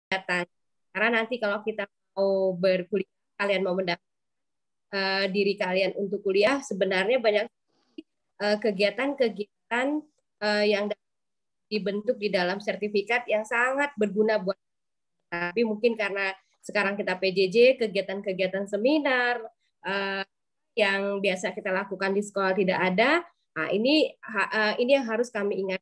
kegiatan. Karena nanti kalau kita mau berkuliah, kalian mau mendaftar diri kalian untuk kuliah, sebenarnya banyak kegiatan-kegiatan yang dibentuk di dalam sertifikat yang sangat berguna buat. Tapi mungkin karena sekarang kita PJJ, kegiatan-kegiatan seminar yang biasa kita lakukan di sekolah tidak ada. Nah, ini yang harus kami ingat.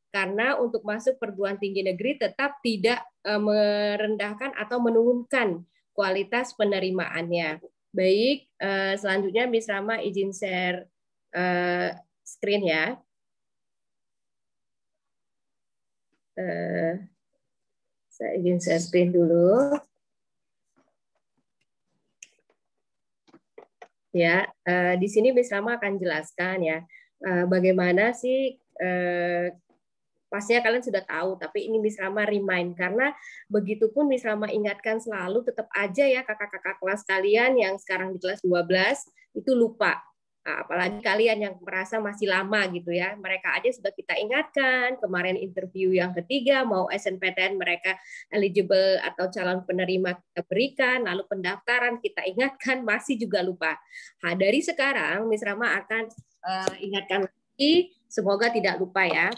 Karena untuk masuk perguruan tinggi negeri tetap tidak merendahkan atau menurunkan kualitas penerimaannya. Baik, selanjutnya Miss Rama izin share screen ya. Saya izin share screen dulu. Ya, di sini Miss Rama akan jelaskan ya bagaimana sih pastinya kalian sudah tahu, tapi ini Miss Rama remind karena begitupun Miss Rama ingatkan selalu tetap aja ya kakak-kakak kelas kalian yang sekarang di kelas 12 itu lupa. Nah, apalagi kalian yang merasa masih lama gitu ya. Mereka aja sudah kita ingatkan, kemarin interview yang ketiga mau SNPTN mereka eligible atau calon penerima kita berikan, lalu pendaftaran kita ingatkan masih juga lupa. Nah, dari sekarang Miss Rama akan ingatkan lagi, semoga tidak lupa ya.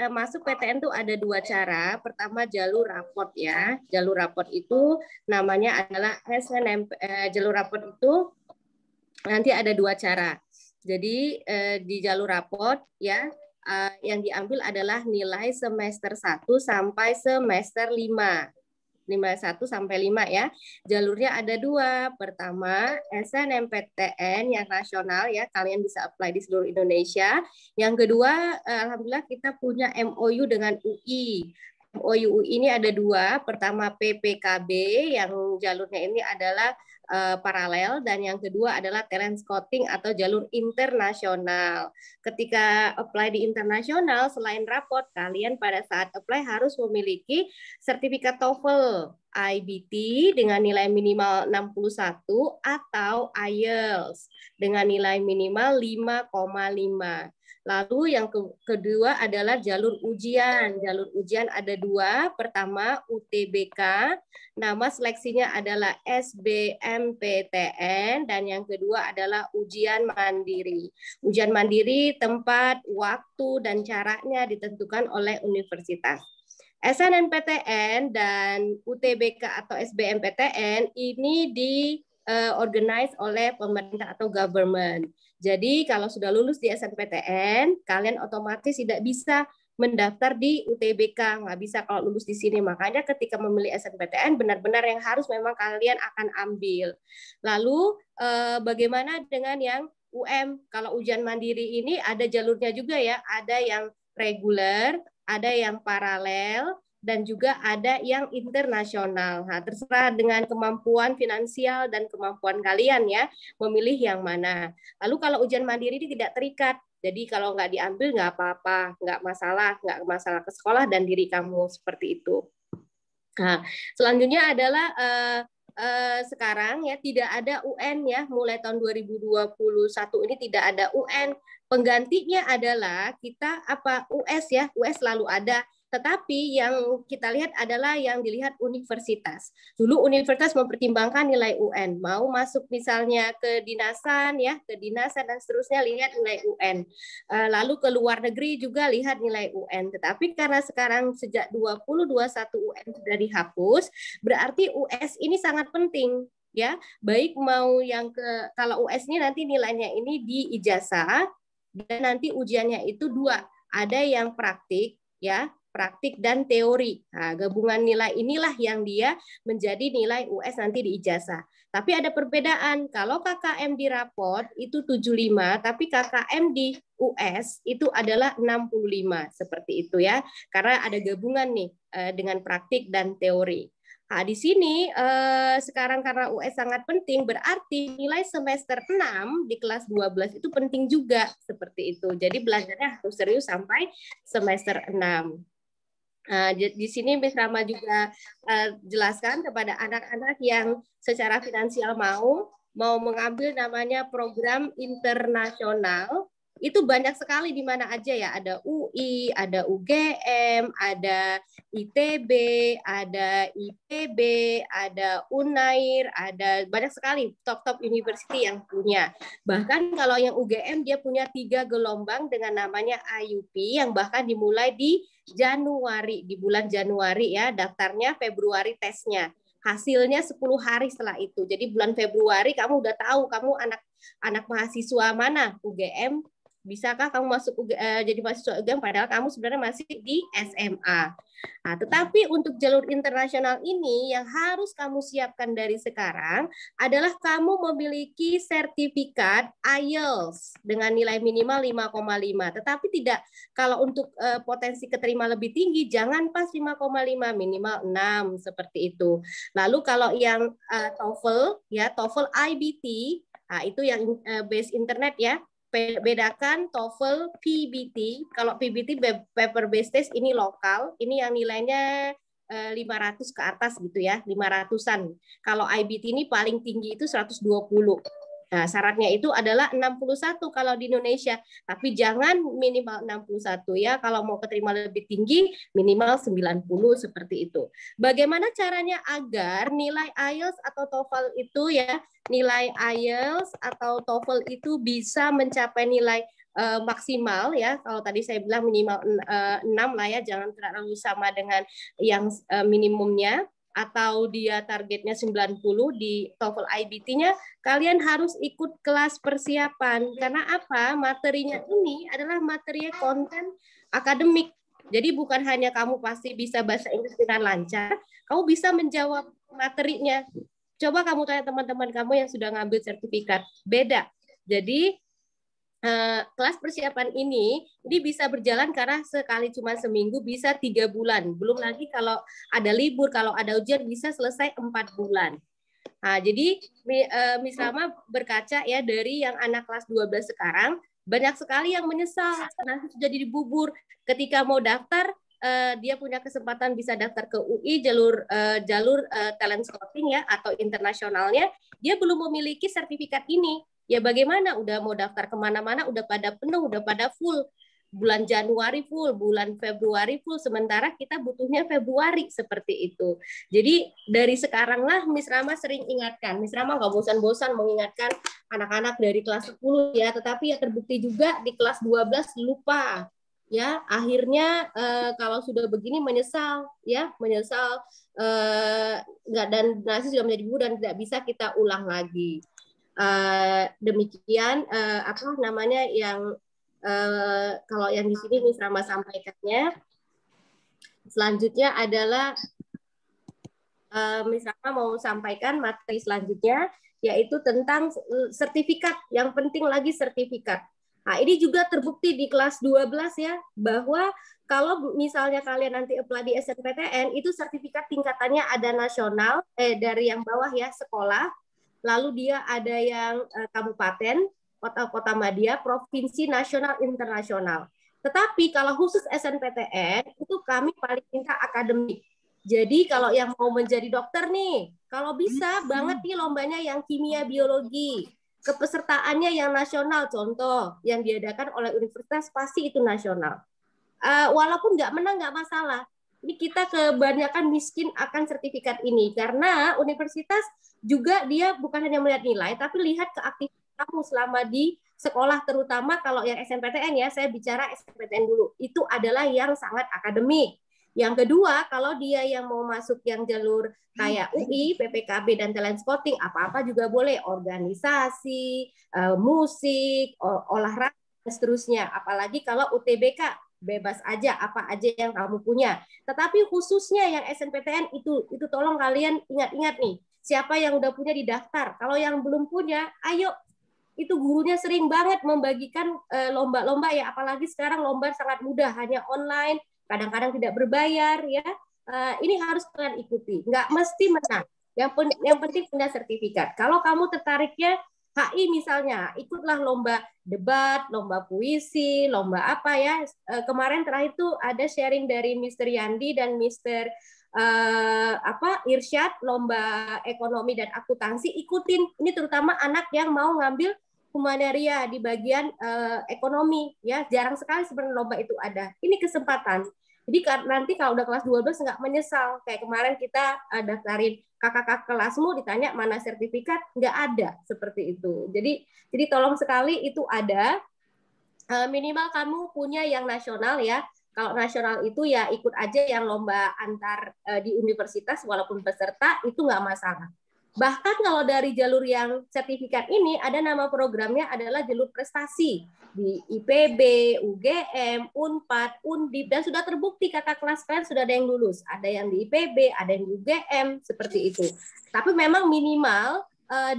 Masuk PTN tuh ada dua cara. Pertama jalur raport ya. Jalur raport itu namanya adalah SNMP. Jalur raport itu nanti ada dua cara. Jadi di jalur raport ya yang diambil adalah nilai semester 1 sampai semester 5. 1 sampai 5 ya. Jalurnya ada dua. Pertama, SNMPTN yang nasional ya, kalian bisa apply di seluruh Indonesia. Yang kedua, alhamdulillah kita punya MOU dengan UI. MOU ini ada dua. Pertama PPKB yang jalurnya ini adalah paralel, dan yang kedua adalah talent scouting atau jalur internasional. Ketika apply di internasional, selain raport, kalian pada saat apply harus memiliki sertifikat TOEFL, IBT dengan nilai minimal 61 atau IELTS dengan nilai minimal 5,5. Lalu yang kedua adalah jalur ujian. Jalur ujian ada dua. Pertama UTBK, nama seleksinya adalah SBMPTN, dan yang kedua adalah ujian mandiri. Ujian mandiri tempat, waktu, dan caranya ditentukan oleh universitas. SNMPTN dan UTBK atau SBMPTN ini organize oleh pemerintah atau government. Jadi kalau sudah lulus di SNMPTN, kalian otomatis tidak bisa mendaftar di UTBK, nggak bisa kalau lulus di sini. Makanya ketika memilih SNMPTN, benar-benar yang harus memang kalian akan ambil. Lalu bagaimana dengan yang UM? Kalau ujian mandiri ini ada jalurnya juga ya, ada yang reguler, ada yang paralel, dan juga ada yang internasional. Nah, terserah dengan kemampuan finansial dan kemampuan kalian ya, memilih yang mana. Lalu kalau ujian mandiri ini tidak terikat, jadi kalau nggak diambil nggak apa-apa, nggak masalah ke sekolah dan diri kamu seperti itu. Nah, selanjutnya adalah sekarang ya tidak ada UN ya, mulai tahun 2021 ini tidak ada UN. Penggantinya adalah kita US ya, US selalu ada. Tetapi yang kita lihat adalah yang dilihat universitas. Dulu universitas mempertimbangkan nilai UN, mau masuk misalnya ke dinasan ya, ke dinasan dan seterusnya lihat nilai UN. Lalu ke luar negeri juga lihat nilai UN. Tetapi karena sekarang sejak 2021 UN sudah dihapus, berarti US ini sangat penting ya. Baik mau yang kalau US ini nanti nilainya ini di ijazah, dan nanti ujiannya itu dua. Ada yang praktik ya, praktik dan teori. Nah, gabungan nilai inilah yang dia menjadi nilai US nanti di ijazah. Tapi ada perbedaan. Kalau KKM di raport itu 75, tapi KKM di US itu adalah 65, seperti itu ya. Karena ada gabungan nih dengan praktik dan teori. Nah, di sini sekarang karena US sangat penting, berarti nilai semester 6 di kelas 12 itu penting juga, seperti itu. Jadi belajarnya harus serius sampai semester 6. Di sini Miss Rama juga jelaskan kepada anak-anak yang secara finansial mau mengambil namanya program internasional Itu banyak sekali di mana aja ya. Ada UI, ada UGM, ada ITB, ada IPB, ada Unair, ada banyak sekali top-top university yang punya. Bahkan kalau yang UGM dia punya 3 gelombang dengan namanya IUP yang bahkan dimulai di Januari, di bulan Januari ya, daftarnya Februari tesnya. Hasilnya 10 hari setelah itu. Jadi bulan Februari kamu udah tahu kamu anak mahasiswa mana, UGM, bisakah kamu masuk jadi mahasiswa UGM padahal kamu sebenarnya masih di SMA. Nah, tetapi untuk jalur internasional ini yang harus kamu siapkan dari sekarang adalah kamu memiliki sertifikat IELTS dengan nilai minimal 5,5. Tetapi tidak, kalau untuk potensi keterima lebih tinggi jangan pas 5,5, minimal 6 seperti itu. Lalu kalau yang TOEFL ya, TOEFL IBT, nah itu yang base internet ya. Bedakan TOEFL PBT. Kalau PBT paper based test ini lokal, ini yang nilainya 500 ke atas gitu ya, 500-an. Kalau IBT ini paling tinggi itu 120. Nah, syaratnya itu adalah 61 kalau di Indonesia, tapi jangan minimal 61 ya. Kalau mau keterima lebih tinggi, minimal 90 seperti itu. Bagaimana caranya agar nilai IELTS atau TOEFL itu ya, nilai IELTS atau TOEFL itu bisa mencapai nilai maksimal ya. Kalau tadi saya bilang minimal 6 lah ya, jangan terlalu sama dengan yang minimumnya, atau dia targetnya 90 di TOEFL IBT-nya, kalian harus ikut kelas persiapan. Karena apa? Materinya ini adalah materi konten akademik. Jadi bukan hanya kamu pasti bisa bahasa Inggris dengan lancar, kamu bisa menjawab materinya. Coba kamu tanya teman-teman kamu yang sudah ngambil sertifikat. Beda. Jadi kelas persiapan ini bisa berjalan karena sekali cuma seminggu bisa 3 bulan. Belum lagi kalau ada libur, kalau ada ujian bisa selesai 4 bulan. Nah, jadi Miss Rama berkaca ya dari yang anak kelas 12 sekarang, banyak sekali yang menyesal nanti sudah jadi bubur. Ketika mau daftar, dia punya kesempatan bisa daftar ke UI jalur talent scouting ya atau internasionalnya, dia belum memiliki sertifikat ini. Ya bagaimana? Udah mau daftar kemana-mana, udah pada penuh, udah pada full. Bulan Januari full, bulan Februari full, sementara kita butuhnya Februari seperti itu. Jadi dari sekarang lah Miss Rama sering ingatkan, Miss Rama nggak bosan-bosan mengingatkan anak-anak dari kelas 10 ya, tetapi ya terbukti juga di kelas 12 lupa. Ya, akhirnya kalau sudah begini menyesal ya, menyesal nggak, dan nasi sudah menjadi bubur dan tidak bisa kita ulang lagi. Demikian apa namanya yang kalau yang di sini Miss Rama sampaikannya. Selanjutnya adalah Miss Rama mau sampaikan materi selanjutnya, yaitu tentang sertifikat. Yang penting lagi sertifikat. Nah, ini juga terbukti di kelas 12 ya, bahwa kalau misalnya kalian nanti apply di SNPTN, itu sertifikat tingkatannya ada nasional, dari yang bawah ya, sekolah, lalu dia ada yang kabupaten, kota madya, provinsi, nasional, internasional. Tetapi kalau khusus SNPTN, itu kami paling minta akademik. Jadi kalau yang mau menjadi dokter nih, kalau bisa banget nih lombanya yang kimia biologi, kepesertaannya yang nasional, contoh yang diadakan oleh universitas pasti itu nasional. Walaupun nggak menang nggak masalah. Ini kita kebanyakan miskin akan sertifikat ini karena universitas juga dia bukan hanya melihat nilai, tapi lihat keaktifan kamu selama di sekolah, terutama kalau yang SNPTN ya, saya bicara SNPTN dulu, itu adalah yang sangat akademik. Yang kedua, kalau dia yang mau masuk yang jalur kayak UI, PPKB, dan talent scouting, apa-apa juga boleh, organisasi, musik, olahraga, dan seterusnya. Apalagi kalau UTBK, bebas aja, apa aja yang kamu punya. Tetapi khususnya yang SNPTN itu tolong kalian ingat-ingat nih, siapa yang udah punya didaftar. Kalau yang belum punya, ayo, itu gurunya sering banget membagikan lomba-lomba ya, apalagi sekarang lomba sangat mudah, hanya online, kadang-kadang tidak berbayar ya. Ini harus kalian ikuti, nggak mesti menang. Yang penting punya sertifikat. Kalau kamu tertariknya HI misalnya, ikutlah lomba debat, lomba puisi, lomba apa ya. Kemarin terakhir itu ada sharing dari Mr. Yandi dan Mr. Irsyad, lomba ekonomi dan akuntansi, ikutin. Ini terutama anak yang mau ngambil humaneria, di bagian ekonomi, ya jarang sekali sebenarnya lomba itu ada. Ini kesempatan. Jadi nanti kalau udah kelas 12 nggak menyesal. Kayak kemarin kita daftarin kakak-kakak kelasmu, ditanya mana sertifikat, nggak ada seperti itu. Jadi tolong sekali itu ada. Minimal kamu punya yang nasional ya. Kalau nasional itu ya ikut aja yang lomba antar di universitas walaupun peserta itu nggak masalah. Bahkan kalau dari jalur yang sertifikat ini ada nama programnya adalah jalur prestasi di IPB, UGM, Unpad, Undip, dan sudah terbukti kakak kelas kalian sudah ada yang lulus. Ada yang di IPB, ada yang di UGM, seperti itu. Tapi memang minimal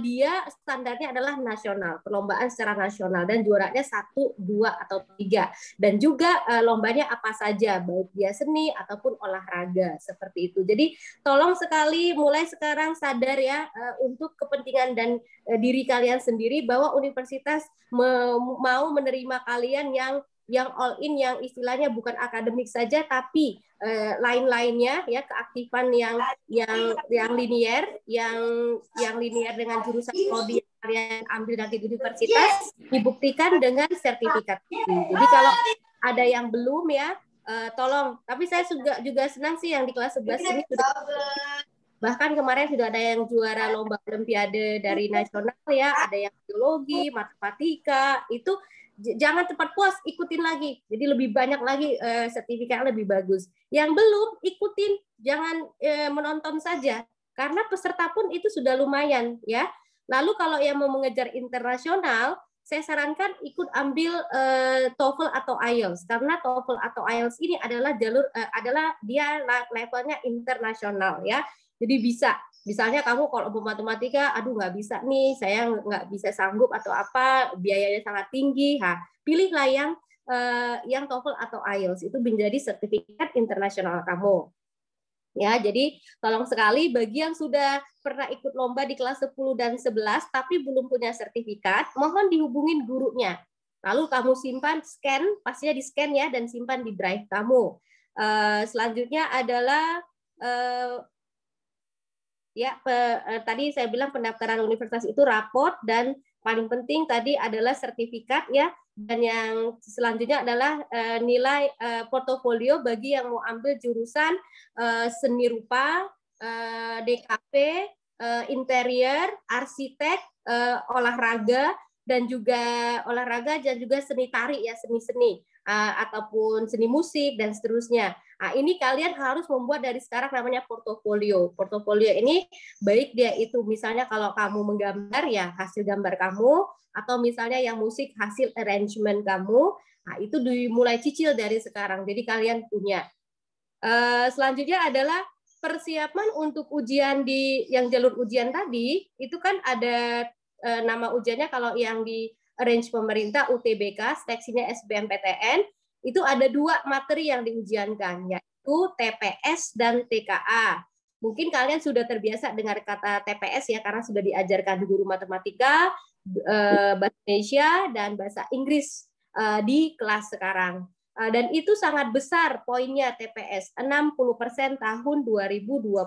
dia standarnya adalah nasional, perlombaan secara nasional, dan juaranya 1, 2, atau 3. Dan juga lombanya apa saja, baik dia seni ataupun olahraga, seperti itu. Jadi tolong sekali mulai sekarang sadar ya untuk kepentingan dan diri kalian sendiri bahwa universitas mau menerima kalian yang all in, yang istilahnya bukan akademik saja tapi lain-lainnya ya, keaktifan yang linier, yang linier dengan jurusan prodi yang kalian ambil nanti di universitas dibuktikan dengan sertifikat. Jadi kalau ada yang belum ya tolong, tapi saya juga senang sih yang di kelas 11 ini sudah, bahkan kemarin sudah ada yang juara lomba olimpiade dari nasional ya, ada yang biologi, matematika, itu jangan cepat puas, ikutin lagi. Jadi lebih banyak lagi sertifikat lebih bagus. Yang belum ikutin, jangan menonton saja, karena peserta pun itu sudah lumayan ya. Lalu kalau yang mau mengejar internasional, saya sarankan ikut ambil TOEFL atau IELTS, karena TOEFL atau IELTS ini adalah adalah dia levelnya internasional ya. Jadi bisa, misalnya kamu kalau matematika, aduh nggak bisa nih, saya nggak bisa sanggup atau apa, biayanya sangat tinggi, pilihlah yang TOEFL atau IELTS, itu menjadi sertifikat internasional kamu. Ya, jadi tolong sekali bagi yang sudah pernah ikut lomba di kelas 10 dan 11 tapi belum punya sertifikat, mohon dihubungin gurunya. Lalu kamu simpan, scan, pastinya di scan ya, dan simpan di drive kamu. Selanjutnya adalah tadi saya bilang pendaftaran universitas itu raport, dan paling penting tadi adalah sertifikat ya, dan yang selanjutnya adalah nilai portofolio bagi yang mau ambil jurusan seni rupa, DKP, interior, arsitek, olahraga dan juga seni tari ya, seni-seni ataupun seni musik dan seterusnya. Nah, ini kalian harus membuat dari sekarang namanya portofolio. Portofolio ini baik dia itu misalnya kalau kamu menggambar ya hasil gambar kamu, atau misalnya yang musik hasil arrangement kamu. Nah, itu dimulai cicil dari sekarang. Jadi kalian punya. Selanjutnya adalah persiapan untuk ujian di yang jalur ujian tadi, itu kan ada nama ujiannya kalau yang di arrange pemerintah UTBK, seleksinya SBMPTN, itu ada 2 materi yang diujiankan, yaitu TPS dan TKA. Mungkin kalian sudah terbiasa dengar kata TPS ya, karena sudah diajarkan guru matematika, bahasa Indonesia, dan bahasa Inggris di kelas sekarang. Dan itu sangat besar poinnya TPS, 60% tahun 2021,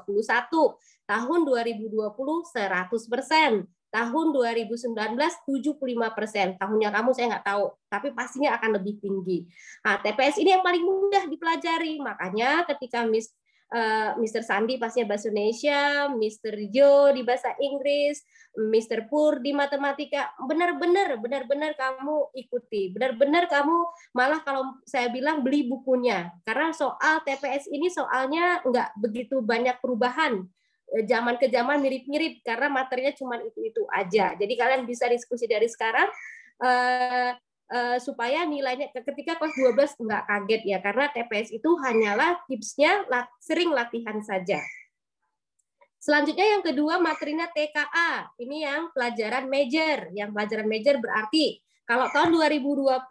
tahun 2020 100%. Tahun 2019 75%. Tahunnya kamu saya nggak tahu, tapi pastinya akan lebih tinggi. Nah, TPS ini yang paling mudah dipelajari. Makanya ketika Mr. Sandi pastinya bahasa Indonesia, Mr. Jo di bahasa Inggris, Mr. Pur di matematika, benar-benar kamu ikuti. Benar-benar kamu malah kalau saya bilang beli bukunya. Karena soal TPS ini soalnya nggak begitu banyak perubahan. Zaman ke zaman mirip-mirip karena materinya cuma itu aja. Jadi kalian bisa diskusi dari sekarang supaya nilainya ketika kelas 12 nggak kaget ya, karena TPS itu hanyalah tipsnya sering latihan saja. Selanjutnya yang kedua materinya TKA. Ini yang pelajaran major. Yang pelajaran major berarti kalau tahun 2021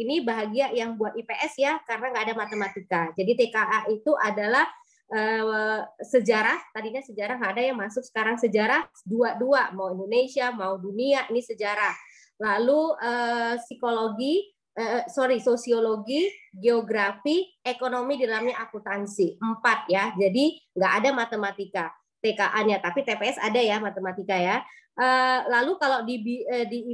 ini bahagia yang buat IPS ya, karena nggak ada matematika. Jadi TKA itu adalah sejarah, tadinya sejarah nggak ada yang masuk, sekarang sejarah 2 mau Indonesia mau dunia, ini sejarah. Lalu sosiologi, geografi, ekonomi, di dalamnya akuntansi, 4 ya. Jadi nggak ada matematika. TKA-nya, tapi TPS ada ya matematika ya. Lalu kalau di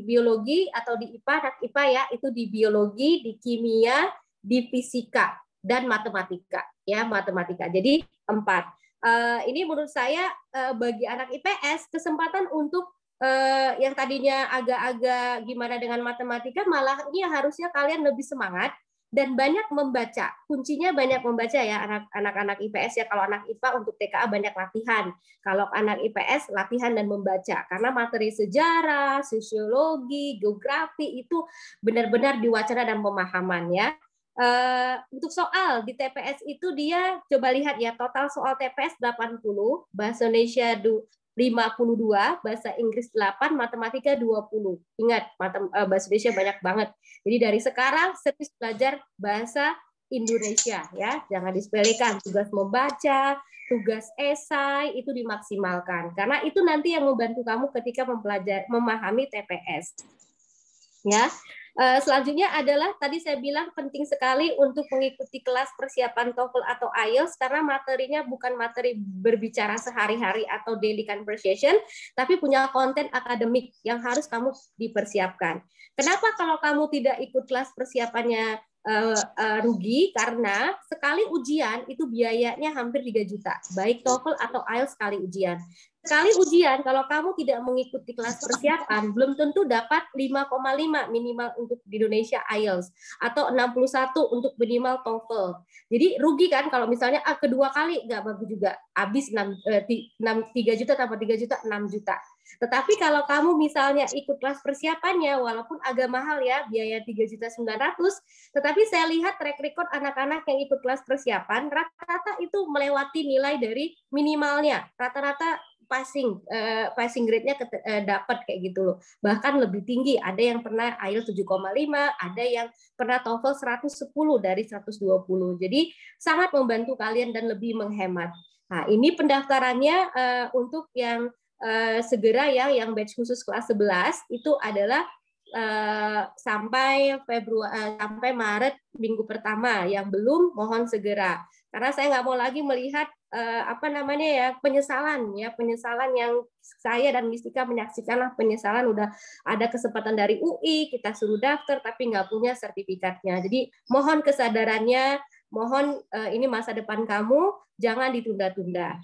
biologi atau di IPA, anak IPA ya, itu di biologi, di kimia, di fisika dan matematika ya, matematika. Jadi 4. Ini menurut saya bagi anak IPS kesempatan untuk yang tadinya agak-agak gimana dengan matematika, malah ini harusnya kalian lebih semangat dan banyak membaca. Kuncinya banyak membaca ya anak-anak IPS ya. Kalau anak IPA untuk TKA banyak latihan. Kalau anak IPS latihan dan membaca. Karena materi sejarah, sosiologi, geografi itu benar-benar diwacana dan pemahaman ya. Untuk soal di TPS itu dia coba lihat ya, total soal TPS 80, bahasa Indonesia 52, bahasa Inggris 8, matematika 20. Ingat, bahasa Indonesia banyak banget. Jadi dari sekarang serius belajar bahasa Indonesia ya, jangan disepelekan. Tugas membaca, tugas esai itu dimaksimalkan karena itu nanti yang membantu kamu ketika memahami TPS. Ya. Selanjutnya adalah tadi saya bilang penting sekali untuk mengikuti kelas persiapan TOEFL atau IELTS karena materinya bukan materi berbicara sehari-hari atau daily conversation, tapi punya konten akademik yang harus kamu dipersiapkan. Kenapa kalau kamu tidak ikut kelas persiapannya rugi? Karena sekali ujian itu biayanya hampir 3 juta, baik TOEFL atau IELTS sekali ujian. Sekali ujian, kalau kamu tidak mengikuti kelas persiapan, belum tentu dapat 5,5 minimal untuk di Indonesia IELTS atau 61 untuk minimal TOEFL. Jadi rugi kan kalau misalnya kedua kali nggak bagus juga, habis 3 juta tambah 3 juta 6 juta. Tetapi kalau kamu misalnya ikut kelas persiapannya, walaupun agak mahal ya, biaya 3.900.000, tetapi saya lihat track record anak-anak yang ikut kelas persiapan, rata-rata itu melewati nilai dari minimalnya. Rata-rata passing grade-nya dapat kayak gitu loh. Bahkan lebih tinggi, ada yang pernah IELTS 7,5, ada yang pernah TOEFL 110 dari 120. Jadi sangat membantu kalian dan lebih menghemat. Nah, ini pendaftarannya untuk yang segera ya, yang batch khusus kelas 11 itu adalah sampai sampai Maret minggu pertama. Yang belum mohon segera. Karena saya nggak mau lagi melihat penyesalan yang saya dan Mistika menyaksikan lah, penyesalan udah ada kesempatan dari UI kita suruh daftar tapi nggak punya sertifikatnya. Jadi mohon kesadarannya, mohon ini masa depan kamu, jangan ditunda-tunda.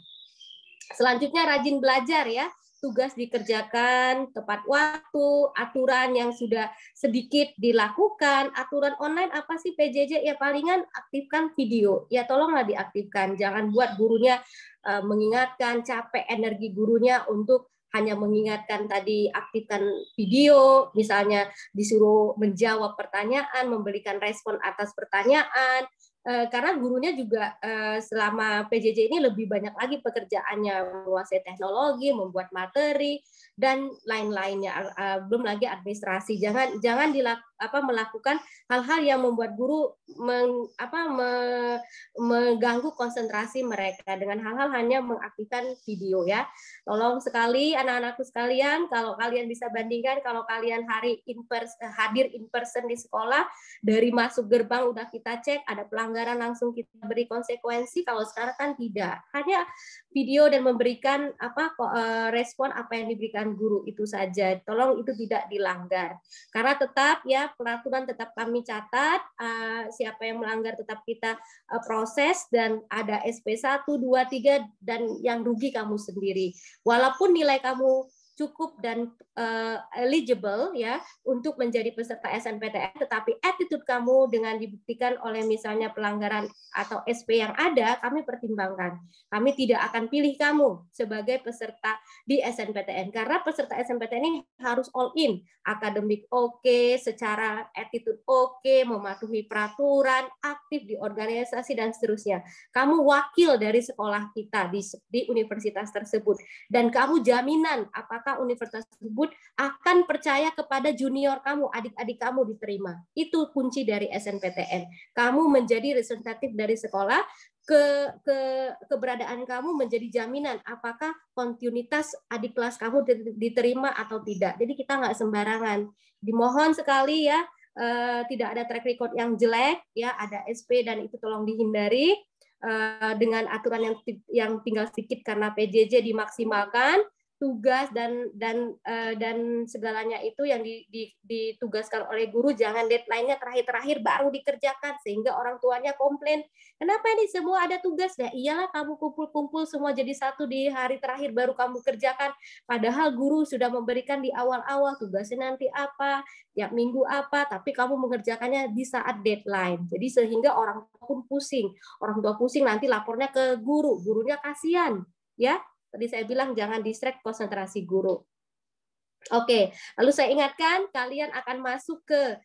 Selanjutnya rajin belajar ya. Tugas dikerjakan tepat waktu, aturan yang sudah sedikit dilakukan, aturan online apa sih PJJ? Ya palingan aktifkan video, ya tolonglah diaktifkan, jangan buat gurunya mengingatkan, capek energi gurunya untuk hanya mengingatkan tadi, aktifkan video, misalnya disuruh menjawab pertanyaan, memberikan respon atas pertanyaan, karena gurunya juga selama PJJ ini lebih banyak lagi pekerjaannya, menguasai teknologi, membuat materi dan lain-lainnya, belum lagi administrasi. Jangan melakukan hal-hal yang membuat guru mengganggu konsentrasi mereka dengan hal-hal hanya mengaktifkan video ya. Tolong sekali anak-anakku sekalian, kalau kalian bisa bandingkan, kalau kalian hadir in person di sekolah, dari masuk gerbang udah kita cek, ada pelanggaran langsung kita beri konsekuensi. Kalau sekarang kan tidak, hanya video dan memberikan respon apa yang diberikan guru itu saja. Tolong itu tidak dilanggar. Karena tetap ya peraturan tetap kami catat, siapa yang melanggar tetap kita proses, dan ada SP 1, 2, 3 dan yang rugi kamu sendiri. Walaupun nilai kamu cukup dan eligible ya untuk menjadi peserta SNPTN, tetapi attitude kamu dengan dibuktikan oleh misalnya pelanggaran atau SP yang ada, kami pertimbangkan. Kami tidak akan pilih kamu sebagai peserta di SNPTN karena peserta SNPTN ini harus all in, akademik oke, secara attitude oke, mematuhi peraturan, aktif di organisasi dan seterusnya. Kamu wakil dari sekolah kita di universitas tersebut dan kamu jaminan apakah universitas tersebut akan percaya kepada junior kamu, adik-adik kamu diterima. Itu kunci dari SNPTN. Kamu menjadi representatif dari sekolah, keberadaan kamu menjadi jaminan apakah kontinuitas adik kelas kamu diterima atau tidak. Jadi kita nggak sembarangan. Dimohon sekali ya, tidak ada track record yang jelek, ya ada SP dan itu tolong dihindari. dengan aturan yang tinggal sedikit karena PJJ dimaksimalkan, tugas dan segalanya itu yang ditugaskan oleh guru jangan deadline-nya terakhir-terakhir baru dikerjakan sehingga orang tuanya komplain, kenapa ini semua ada tugas? Ya iyalah, kamu kumpul-kumpul semua jadi satu di hari terakhir baru kamu kerjakan, padahal guru sudah memberikan di awal-awal tugasnya nanti apa, tiap minggu apa, tapi kamu mengerjakannya di saat deadline. Jadi sehingga orang tua pun pusing, orang tua pusing nanti lapornya ke guru, gurunya kasihan, ya. Tadi saya bilang jangan distract konsentrasi guru. Oke, lalu saya ingatkan kalian akan masuk ke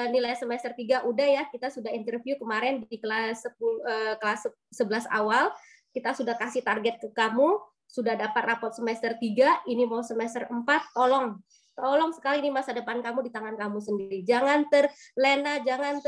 nilai semester 3 udah ya, kita sudah interview kemarin di kelas 11 awal, kita sudah kasih target ke kamu, sudah dapat rapot semester 3, ini mau semester 4, tolong sekali ini masa depan kamu di tangan kamu sendiri. Jangan terlena, jangan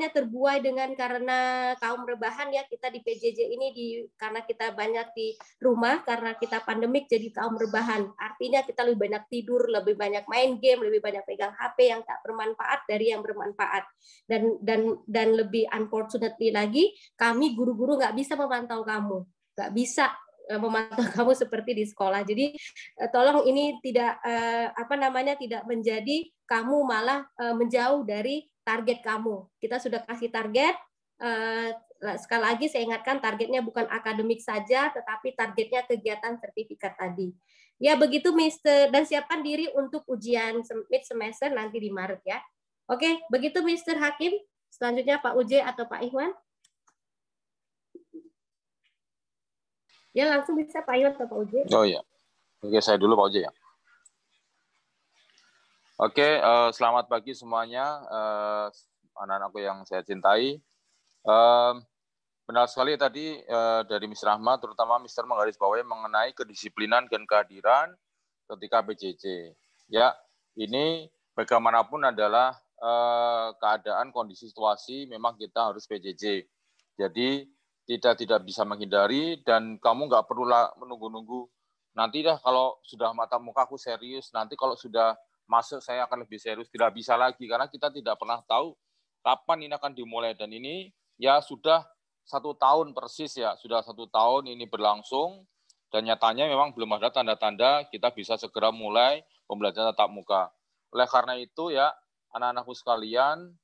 terbuai dengan karena kaum rebahan ya, kita di PJJ ini karena kita banyak di rumah karena kita pandemik jadi kaum rebahan. Artinya kita lebih banyak tidur, lebih banyak main game, lebih banyak pegang HP yang tak bermanfaat dari yang bermanfaat. Dan lebih unfortunately lagi, kami guru-guru nggak bisa memantau kamu, nggak bisa memantau kamu seperti di sekolah. Jadi tolong ini tidak tidak menjadi kamu malah menjauh dari target kamu. Kita sudah kasih target. Sekali lagi saya ingatkan targetnya bukan akademik saja, tetapi targetnya kegiatan sertifikat tadi. Ya begitu, Mister. Dan siapkan diri untuk ujian mid semester nanti di Maret ya. Oke, begitu Mister Hakim. Selanjutnya Pak Uje atau Pak Ikhwan. Ya langsung bisa Pak Iwan atau Pak Uji. Oh iya. Oke, saya dulu Pak Uji ya. Oke, selamat pagi semuanya, anak-anakku yang saya cintai. Benar sekali tadi dari Mr. Rahmat, terutama Mr. menggarisbawahi mengenai kedisiplinan dan kehadiran ketika PJJ. Ya, ini bagaimanapun adalah keadaan, kondisi, situasi, memang kita harus PJJ. Jadi tidak bisa menghindari, dan kamu nggak perlu menunggu-nunggu. Nanti dah kalau sudah mata muka aku serius, nanti kalau sudah masuk saya akan lebih serius. Tidak bisa lagi, karena kita tidak pernah tahu kapan ini akan dimulai. Dan ini ya sudah 1 tahun persis ya, sudah 1 tahun ini berlangsung, dan nyatanya memang belum ada tanda-tanda kita bisa segera mulai pembelajaran tatap muka. Oleh karena itu ya, anak-anakku sekalian,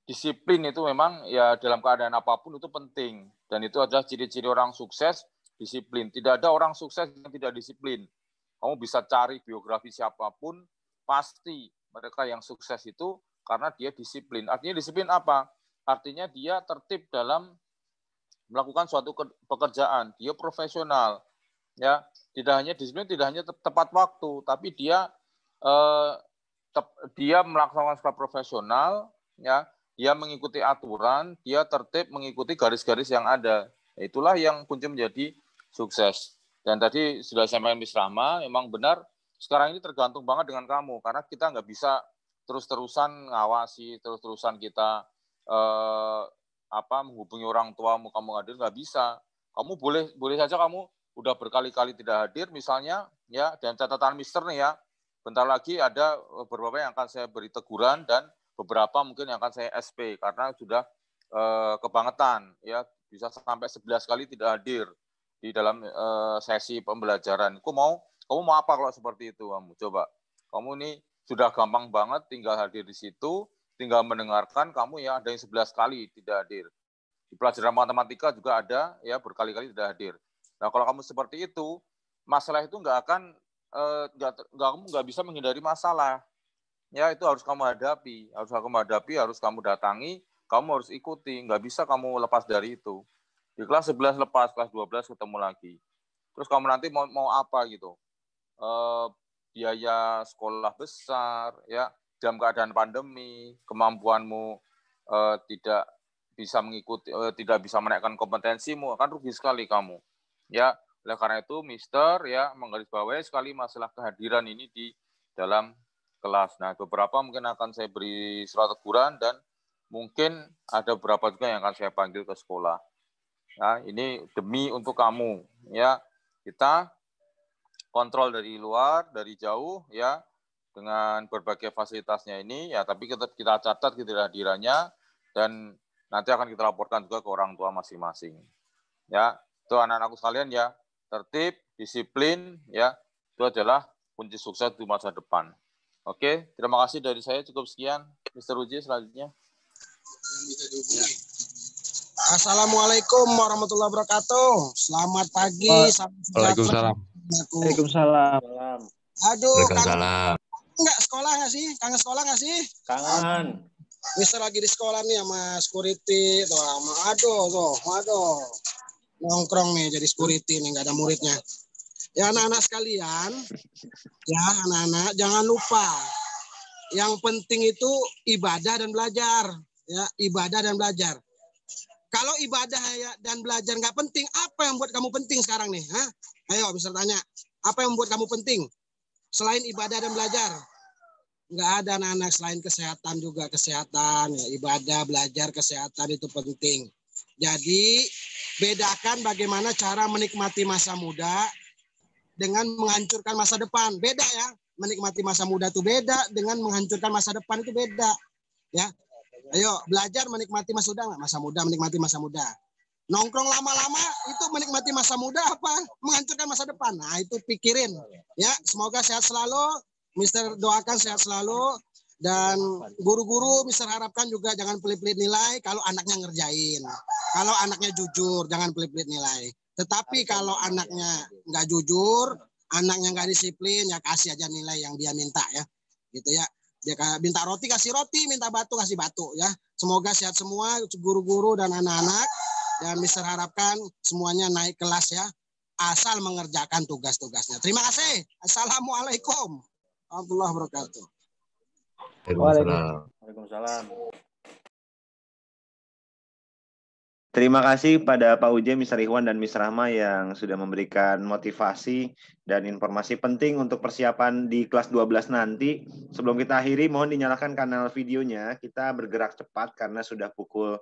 disiplin itu memang ya dalam keadaan apapun itu penting, dan itu adalah ciri-ciri orang sukses, disiplin. Tidak ada orang sukses yang tidak disiplin. Kamu bisa cari biografi siapapun, pasti mereka yang sukses itu karena dia disiplin. Artinya disiplin apa? Artinya dia tertib dalam melakukan suatu pekerjaan, dia profesional. Ya, tidak hanya disiplin, tidak hanya tepat waktu, tapi dia melaksanakan secara profesional, ya. Dia mengikuti aturan, dia tertib mengikuti garis-garis yang ada. Itulah yang kunci menjadi sukses. Dan tadi sudah saya sampaikan Miss Rahma, memang benar sekarang ini tergantung banget dengan kamu, karena kita nggak bisa terus-terusan ngawasi, terus-terusan kita menghubungi orang tuamu, kamu hadir, nggak bisa. Kamu boleh saja kamu udah berkali-kali tidak hadir, misalnya, ya. Dan catatan Mister nih ya, bentar lagi ada beberapa yang akan saya beri teguran, dan beberapa mungkin yang akan saya SP karena sudah kebangetan, ya, bisa sampai 11 kali tidak hadir di dalam sesi pembelajaran. Kamu mau apa kalau seperti itu kamu? Coba. Kamu ini sudah gampang banget tinggal hadir di situ, tinggal mendengarkan, kamu ya ada yang 11 kali tidak hadir. Di pelajaran matematika juga ada ya berkali-kali tidak hadir. Nah, kalau kamu seperti itu, masalah itu kamu nggak bisa menghindari masalah. Ya, itu harus kamu hadapi, harus kamu datangi, kamu harus ikuti, nggak bisa kamu lepas dari itu. Di kelas 11 lepas, kelas 12 ketemu lagi. Terus kamu nanti mau apa gitu? Biaya sekolah besar, ya, dalam keadaan pandemi, kemampuanmu tidak bisa mengikuti, tidak bisa menaikkan kompetensimu, akan rugi sekali kamu. Ya, oleh karena itu, Mister ya menggarisbawahi sekali masalah kehadiran ini di dalam kelas. Nah, beberapa mungkin akan saya beri surat teguran, dan mungkin ada beberapa juga yang akan saya panggil ke sekolah. Nah, ini demi untuk kamu, ya. Kita kontrol dari luar, dari jauh, ya, dengan berbagai fasilitasnya ini, ya. Tapi kita catat kehadirannya, dan nanti akan kita laporkan juga ke orang tua masing-masing. Ya, itu anak-anakku sekalian ya, tertib, disiplin, ya, itu adalah kunci sukses di masa depan. Oke, terima kasih dari saya, cukup sekian. Mr. Uji selanjutnya. Assalamualaikum warahmatullahi wabarakatuh. Selamat pagi. Waalaikumsalam. Waalaikumsalam. Aduh, Waalaikumsalam. Enggak sekolah nggak sih? Kangen sekolah nggak sih? Kangen. Mister lagi di sekolah nih sama security tuh, aduh, nongkrong nih jadi security nih, nggak ada muridnya. Ya anak-anak sekalian, ya anak-anak jangan lupa, yang penting itu ibadah dan belajar, ya ibadah dan belajar. Kalau ibadah dan belajar nggak penting, apa yang buat kamu penting sekarang nih? Hah? Ayo, Mister tanya, apa yang membuat kamu penting selain ibadah dan belajar? Nggak ada anak-anak, selain kesehatan juga kesehatan, ya, ibadah, belajar, kesehatan itu penting. Jadi bedakan bagaimana cara menikmati masa muda dengan menghancurkan masa depan. Beda ya, menikmati masa muda itu beda, dengan menghancurkan masa depan itu beda. Ya, ayo belajar menikmati masa muda, menikmati masa muda. Nongkrong lama-lama itu menikmati masa muda apa menghancurkan masa depan? Nah itu pikirin. Ya, semoga sehat selalu. Mister doakan sehat selalu, dan guru-guru Mister harapkan juga jangan pelit-pelit nilai kalau anaknya ngerjain. Kalau anaknya jujur, jangan pelit-pelit nilai. Tetapi kalau anaknya nggak jujur, anaknya nggak disiplin, ya kasih aja nilai yang dia minta ya. Gitu ya. Dia minta roti kasih roti, minta batu kasih batu ya. Semoga sehat semua guru-guru dan anak-anak, dan Mister harapkan semuanya naik kelas ya, asal mengerjakan tugas-tugasnya. Terima kasih. Assalamualaikum warahmatullahi wabarakatuh. Waalaikumsalam. Terima kasih pada Pak Uje, Mr. Ikhwan, dan Mr. Rahma yang sudah memberikan motivasi dan informasi penting untuk persiapan di kelas 12 nanti. Sebelum kita akhiri, mohon dinyalakan kanal videonya. Kita bergerak cepat karena sudah pukul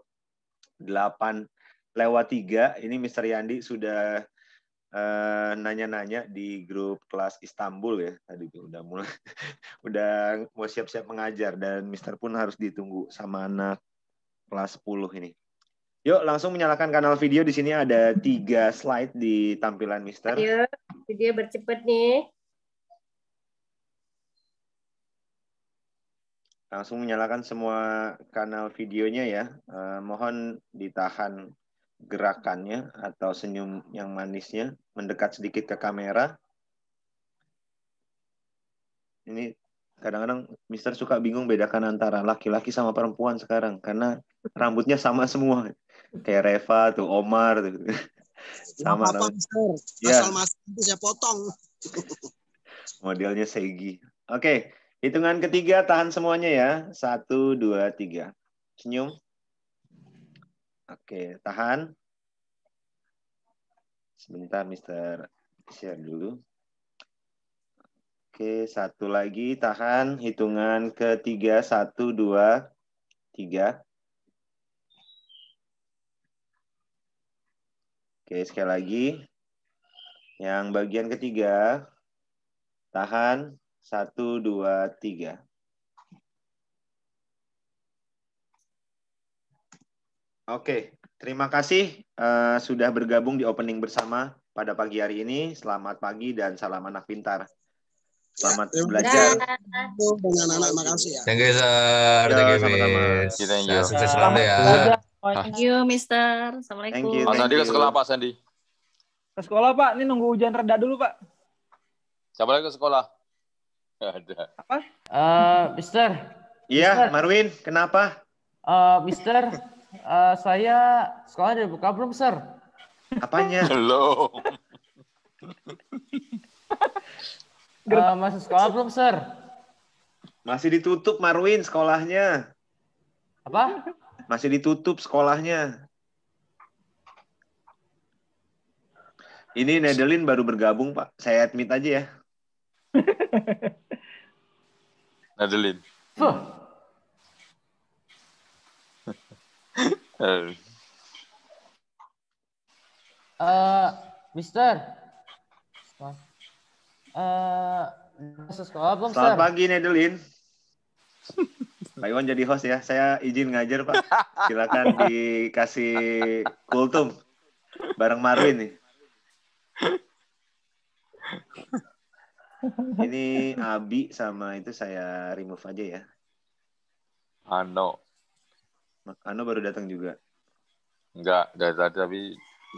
8:03. Ini Mr. Yandi sudah nanya-nanya di grup kelas Istanbul ya. Tadi udah mulai, udah mau siap-siap mengajar, dan Mr. pun harus ditunggu sama anak kelas 10 ini. Yuk, langsung menyalakan kanal video. Di sini ada 3 slide di tampilan Mister. Ayo, video bercepat nih. Langsung menyalakan semua kanal videonya ya. Mohon ditahan gerakannya atau senyum yang manisnya. Mendekat sedikit ke kamera. Ini kadang-kadang Mister suka bingung bedakan antara laki-laki sama perempuan sekarang. Karena rambutnya sama semua. Kayak Reva tuh, Omar tuh. Sama apa, Mister? Ya. Asal masuk itu saya potong. Modelnya Segi. Oke, hitungan ketiga tahan semuanya ya. 1, 2, 3. Senyum. Oke, tahan. Sebentar, Mister share dulu. Oke, 1 lagi, tahan. Hitungan ketiga, 1, 2, 3. Oke, sekali lagi. Yang bagian ketiga, tahan. 1, 2, 3. Oke, terima kasih sudah bergabung di opening bersama pada pagi hari ini. Selamat pagi dan salam anak pintar. Selamat belajar. Dengan anak, makasih ya. Thank you, Sir. Thank you, sama-sama. Miss. Thank you. Sukses selalu ya. Thank you, Mister. Thank you. Assalamualaikum. Pak Sandi ke sekolah Pak Sandi. Ke sekolah, Pak. Ini nunggu hujan reda dulu, Pak. Siapa lagi ke sekolah? Nggak ada. Apa? Mister. Iya, Mister. Marwin, kenapa? Mister, saya sekolah udah buka belum, Sir? Apanya? Belum. Masuk sekolah belum, Sir? Masih ditutup, Marwin, sekolahnya. Apa? Masih ditutup sekolahnya. Ini Nedelin baru bergabung, Pak. Saya admit aja ya. Nadelin. Mister. Masuk sekolah belum, Sir? Selamat pagi, Nedelin. Pak Iwan jadi host ya. Saya izin ngajar, Pak. Silakan dikasih kultum bareng Marwin nih. Ini Abi sama itu saya remove aja ya. Ano, Baru datang juga. enggak dari tadi tapi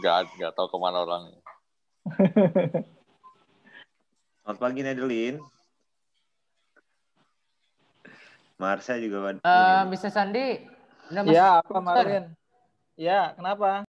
enggak tahu kemana orang. Selamat pagi Nadeline. Marsha juga ini. Mr. Sandi, udah Ya, masuk, apa Mister? Marwin? Ya, kenapa?